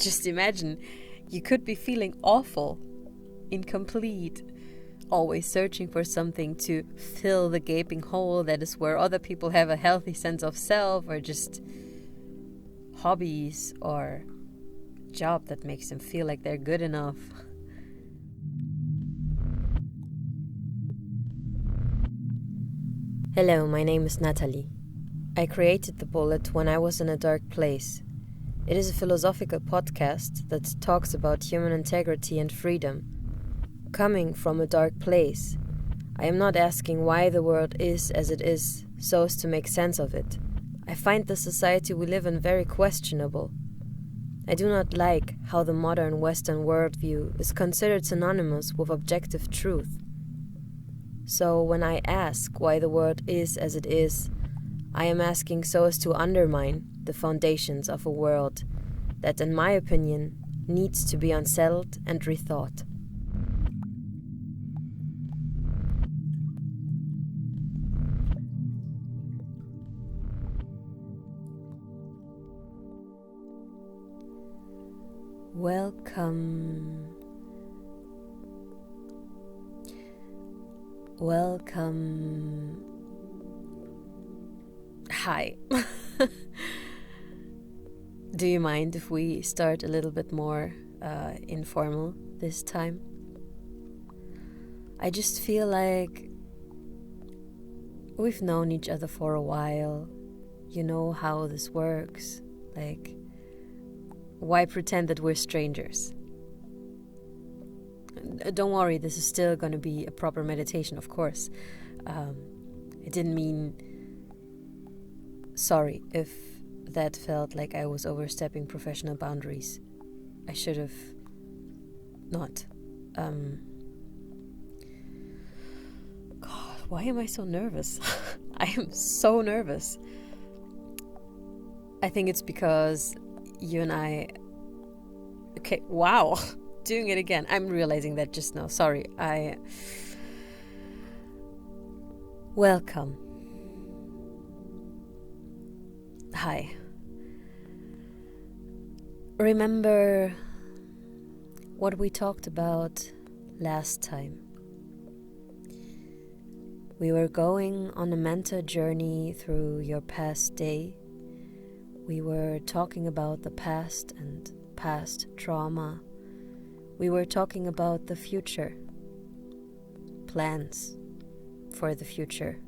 Just imagine, you could be feeling awful, incomplete, always searching for something to fill the gaping hole that is where other people have a healthy sense of self, or just hobbies or job that makes them feel like they're good enough. Hello, my name is Natalie. I created The Bullet when I was in a dark place. It is a philosophical podcast that talks about human integrity and freedom. Coming from a dark place, I am not asking why the world is as it is so as to make sense of it. I find the society we live in very questionable. I do not like how the modern Western worldview is considered synonymous with objective truth. So when I ask why the world is as it is, I am asking so as to undermine the foundations of a world that, in my opinion, needs to be unsettled and rethought. Welcome. Hi. Do you mind if we start a little bit more informal this time? I just feel like we've known each other for a while. You know how this works. Like, why pretend that we're strangers? Don't worry, this is still going to be a proper meditation, of course. It didn't mean... Sorry if that felt like I was overstepping professional boundaries. I should have not. God, why am I so nervous? I am so nervous. I think it's because you and I... Okay, wow. Doing it again. I'm realizing that just now. Sorry. Welcome. Hi. Remember what we talked about last time? We were going on a mental journey through your past day. We were talking about the past and past trauma. We were talking about the future, plans for the future.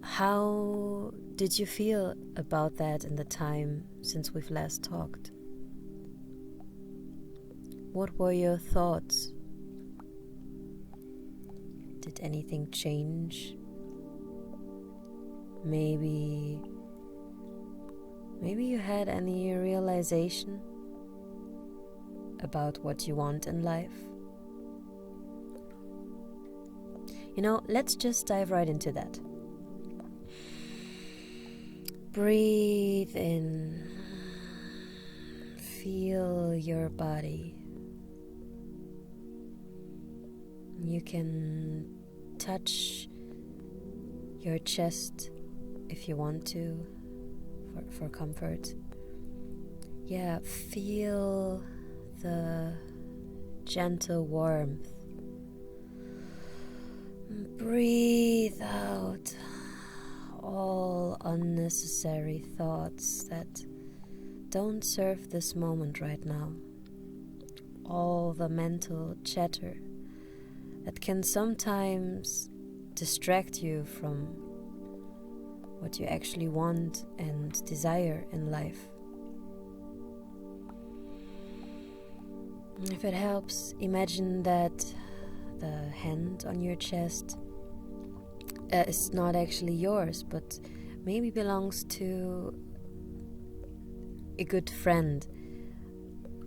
How did you feel about that in the time since we've last talked? What were your thoughts? Did anything change? Maybe you had any realization about what you want in life? You know, let's just dive right into that. Breathe in. Feel your body. You can touch your chest if you want to, for comfort. Yeah, feel the gentle warmth. Breathe out all unnecessary thoughts that don't serve this moment right now. All the mental chatter that can sometimes distract you from what you actually want and desire in life. If it helps, imagine that the hand on your chest is not actually yours, but maybe belongs to a good friend.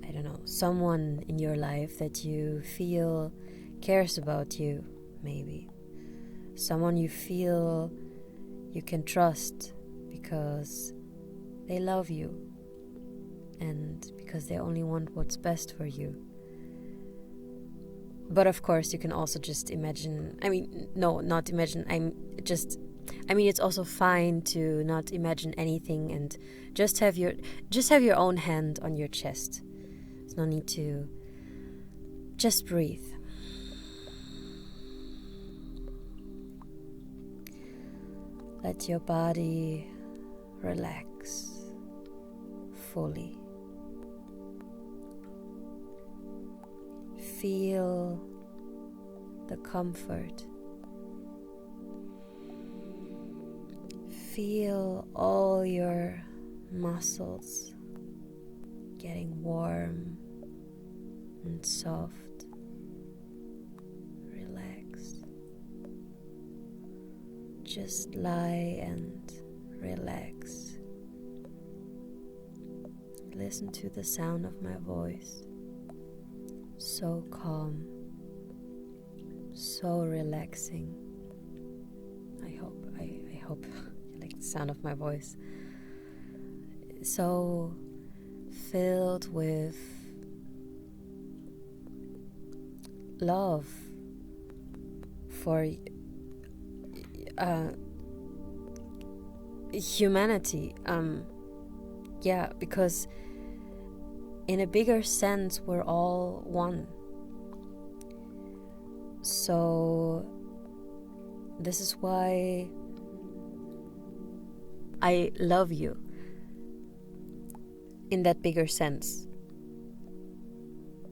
I don't know, someone in your life that you feel cares about you, maybe. Someone you feel you can trust because they love you and because they only want what's best for you. But of course, you can also just imagine, not imagine, I'm just I mean, it's also fine to not imagine anything and just have your own hand on your chest. There's no need to. Just breathe. Let your body relax fully. Feel the comfort. Feel all your muscles getting warm and soft. Relax. Just lie and relax. Listen to the sound of my voice. So calm, so relaxing. I hope you like the sound of my voice. So filled with love for humanity. Because in a bigger sense we're all one. So this is why I love you in that bigger sense.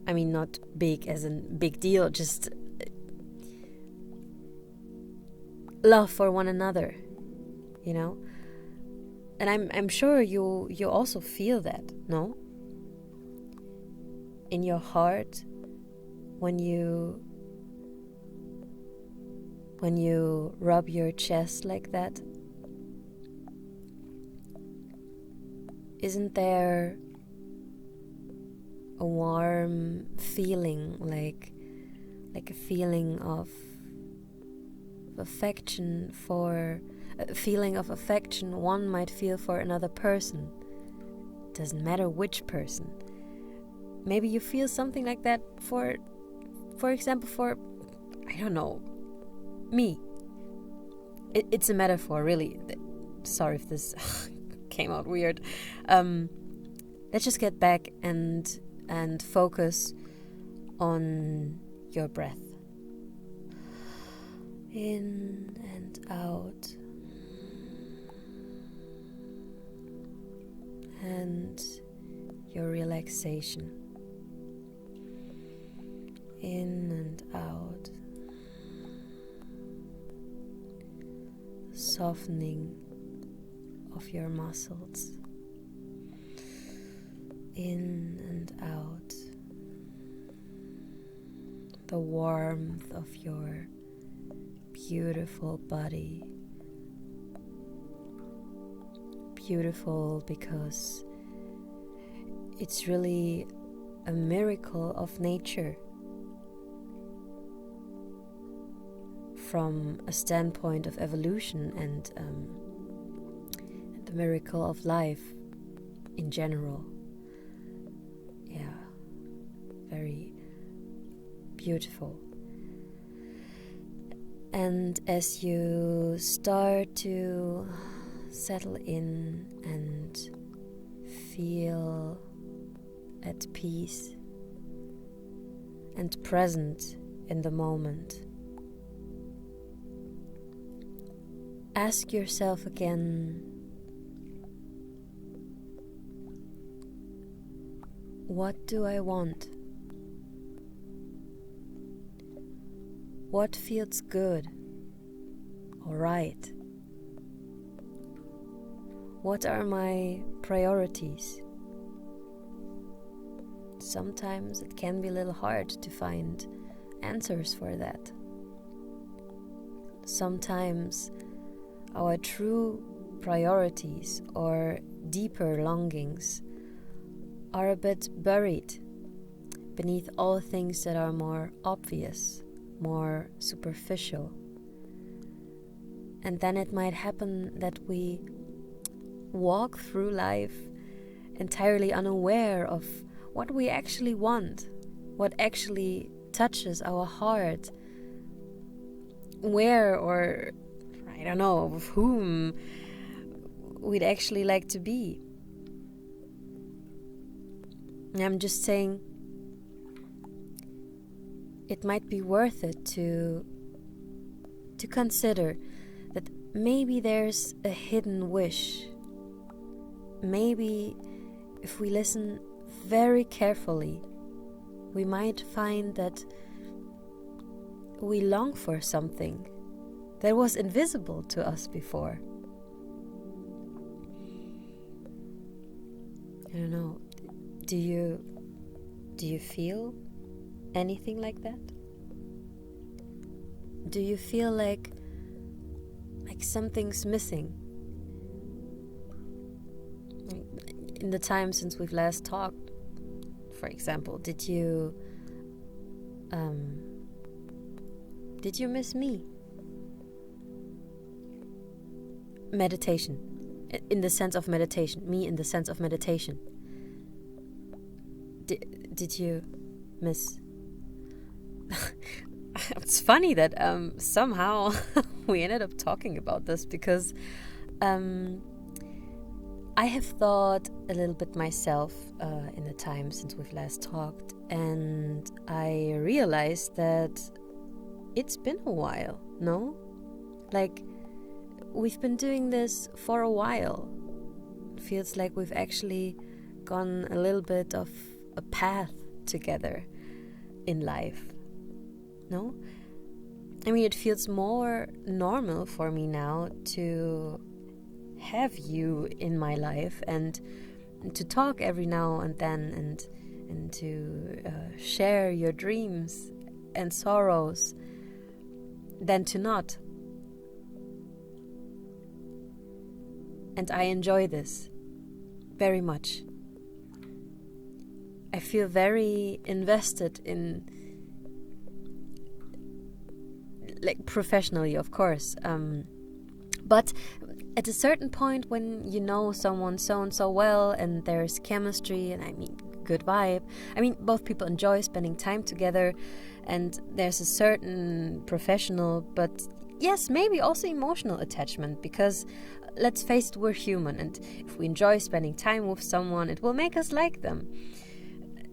I mean, not big as in big deal, just love for one another, you know? And I'm sure you also feel that, no? In your heart, when you rub your chest like that, isn't there a warm feeling, like a feeling of affection for a feeling of affection one might feel for another person? Doesn't matter which person. Maybe you feel something like that for example, for, I don't know, me. It's a metaphor, really. Sorry if this came out weird. Let's just get back and focus on your breath. In and out. And your relaxation. In and out. Softening of your muscles. In and out. The warmth of your beautiful body. Beautiful because it's really a miracle of nature. From a standpoint of evolution and the miracle of life in general. Yeah, very beautiful. And as you start to settle in and feel at peace and present in the moment, ask yourself again, what do I want? What feels good or right? What are my priorities? Sometimes it can be a little hard to find answers for that. Sometimes our true priorities or deeper longings are a bit buried beneath all things that are more obvious, more superficial. And then it might happen that we walk through life entirely unaware of what we actually want, what actually touches our heart, where or I don't know, with whom we'd actually like to be. I'm just saying it might be worth it to consider that maybe there's a hidden wish. Maybe if we listen very carefully, we might find that we long for something that was invisible to us before. I don't know. Do you feel anything like that? Do you feel like something's missing? In the time since we've last talked, for example, did you miss me? Meditation. In the sense of meditation. Me in the sense of meditation. Did you miss? It's funny that somehow we ended up talking about this, because I have thought a little bit myself in the time since we've last talked, and I realized that it's been a while, no? Like, we've been doing this for a while. It feels like we've actually gone a little bit of a path together in life, no? I mean, it feels more normal for me now to have you in my life and to talk every now and then and to share your dreams and sorrows than to not. And I enjoy this very much. I feel very invested in, like, professionally, of course, but at a certain point, when you know someone so and so well and there's chemistry and, I mean, good vibe, I mean, both people enjoy spending time together, and there's a certain professional, but yes, maybe also emotional attachment, because let's face it, we're human, and if we enjoy spending time with someone, it will make us like them.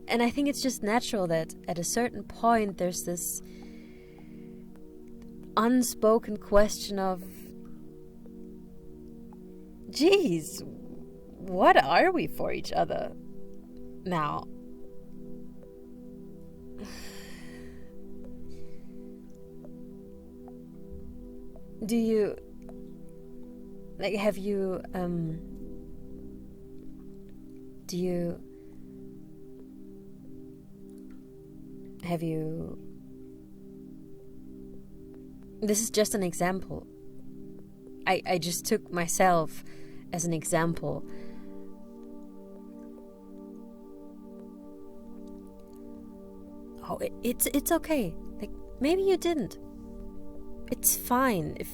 And I think it's just natural that at a certain point there's this unspoken question of, geez, what are we for each other now? Do you, like, have you, this is just an example. I just took myself as an example. Oh, it's okay. Like, maybe you didn't. It's fine if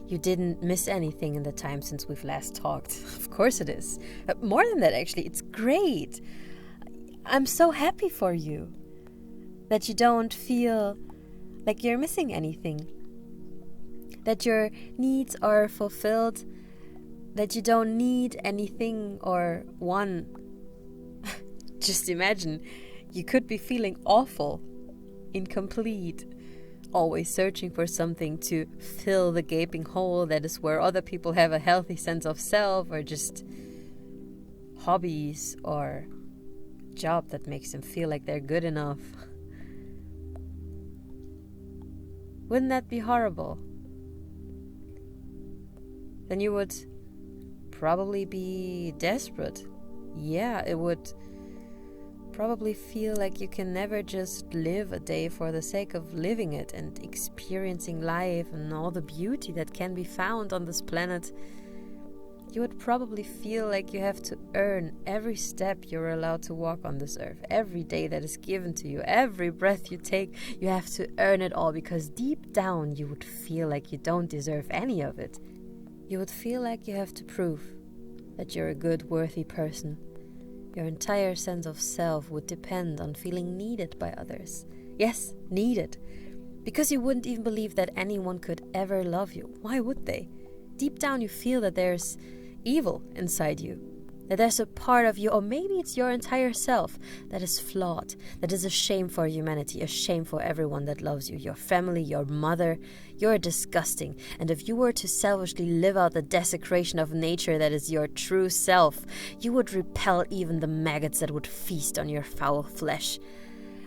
you didn't miss anything in the time since we've last talked. Of course it is. More than that, actually, it's great. I'm so happy for you that you don't feel like you're missing anything, that your needs are fulfilled, that you don't need anything or one. Just imagine, you could be feeling awful, incomplete, always searching for something to fill the gaping hole that is where other people have a healthy sense of self, or just hobbies or job that makes them feel like they're good enough. Wouldn't that be horrible? Then you would probably be desperate. Yeah, it would probably feel like you can never just live a day for the sake of living it and experiencing life and all the beauty that can be found on this planet. You would probably feel like you have to earn every step you're allowed to walk on this earth, every day that is given to you, every breath you take. You have to earn it all, because deep down you would feel like you don't deserve any of it. You would feel like you have to prove that you're a good, worthy person. Your entire sense of self would depend on feeling needed by others. Yes, needed. Because you wouldn't even believe that anyone could ever love you. Why would they? deep down you feel that there's evil inside you, that there's a part of you, or maybe it's your entire self, that is flawed, that is a shame for humanity, a shame for everyone that loves you, your family, your mother. You're disgusting. And if you were to selfishly live out the desecration of nature that is your true self, you would repel even the maggots that would feast on your foul flesh.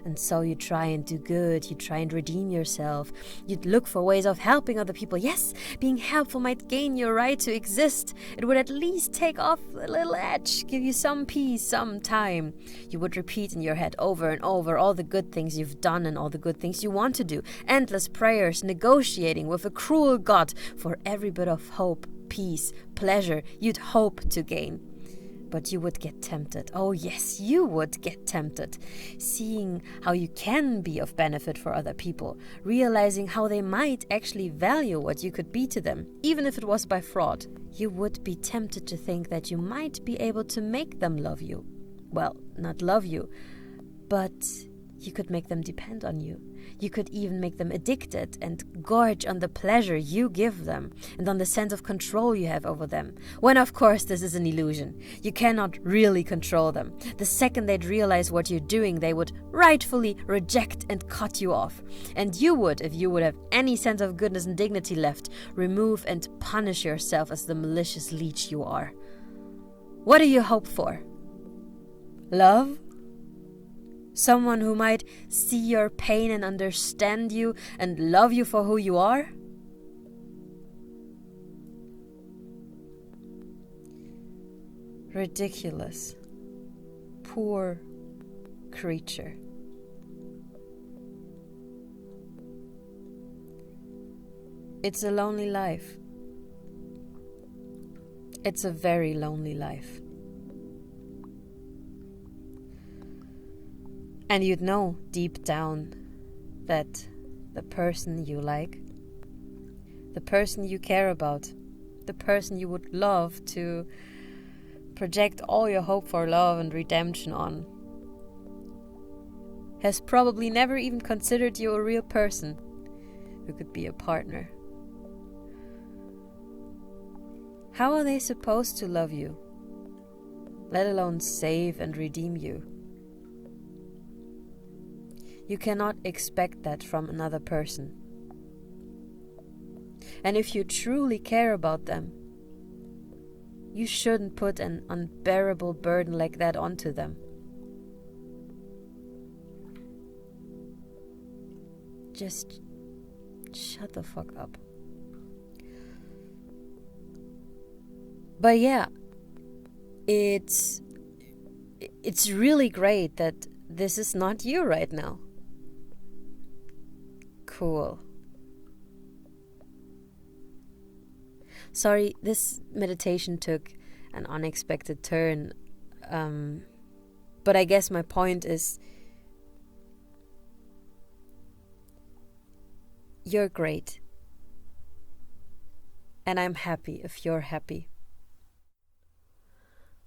And so you try and do good, you try and redeem yourself. You'd look for ways of helping other people. Yes, being helpful might gain your right to exist. It would at least take off a little edge, give you some peace, some time. You would repeat in your head over and over all the good things you've done and all the good things you want to do. Endless prayers, negotiating with a cruel God for every bit of hope, peace, pleasure you'd hope to gain. But you would get tempted. Oh yes, you would get tempted. Seeing how you can be of benefit for other people. Realizing how they might actually value what you could be to them, even if it was by fraud. You would be tempted to think that you might be able to make them love you. Well, not love you, but you could make them depend on you. You could even make them addicted and gorge on the pleasure you give them and on the sense of control you have over them. When, of course, this is an illusion. You cannot really control them. The second they'd realize what you're doing, they would rightfully reject and cut you off. And you would, if you would have any sense of goodness and dignity left, remove and punish yourself as the malicious leech you are. What do you hope for? Love? Someone who might see your pain and understand you and love you for who you are? Ridiculous. Poor creature. It's a lonely life. It's a very lonely life. And you'd know deep down that the person you like, the person you care about, the person you would love to project all your hope for love and redemption on, has probably never even considered you a real person who could be a partner. How are they supposed to love you, let alone save and redeem you? You cannot expect that from another person. And if you truly care about them, you shouldn't put an unbearable burden like that onto them. Just shut the fuck up. But yeah, it's really great that this is not you right now. Cool. Sorry, this meditation took an unexpected turn. But I guess my point is, you're great. And I'm happy if you're happy.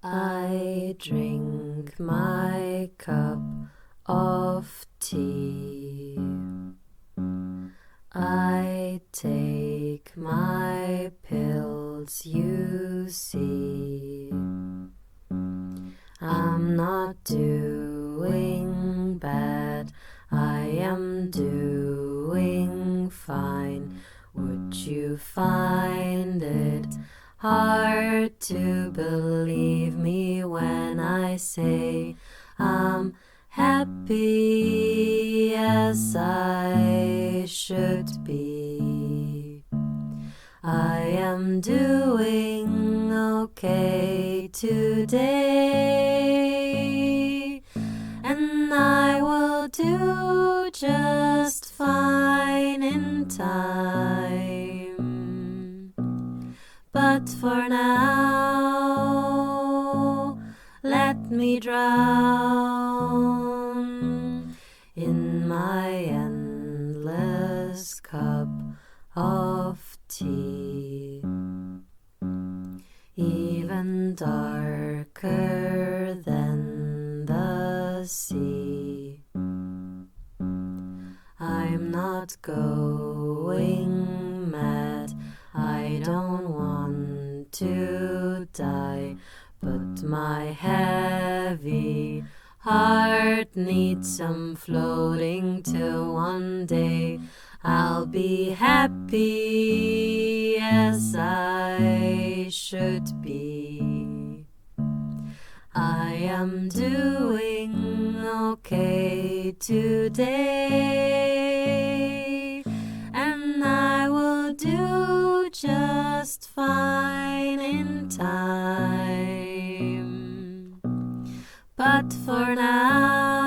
I drink my cup of tea. I take my pills, you see. I'm not doing bad, I am doing fine. Would you find it hard to believe me when I say I'm happy as I should be? I am doing okay today, and I will do just fine in time. But for now, let me drown in my endless cup of tea. Even darker than the sea. I'm not going mad, I don't want to die, but my heavy heart needs some floating till one day I'll be happy as I should be. I am doing okay today, and I will do just fine in time. But for now,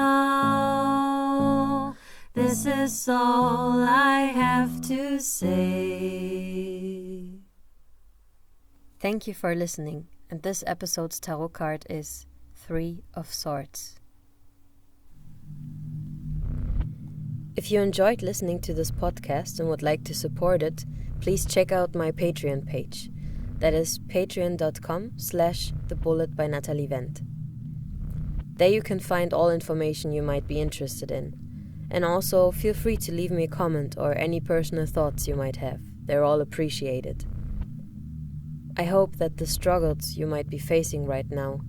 this is all I have to say. Thank you for listening, and this episode's tarot card is 3 of Swords. If you enjoyed listening to this podcast and would like to support it, please check out my Patreon page. That is patreon.com/thebullet by Natalie Wendt. There you can find all information you might be interested in. And also feel free to leave me a comment or any personal thoughts you might have. They're all appreciated. I hope that the struggles you might be facing right now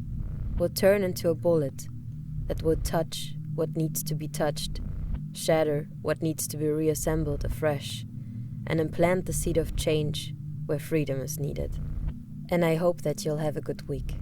would turn into a bullet that would touch what needs to be touched, shatter what needs to be reassembled afresh, and implant the seed of change where freedom is needed. And I hope that you'll have a good week.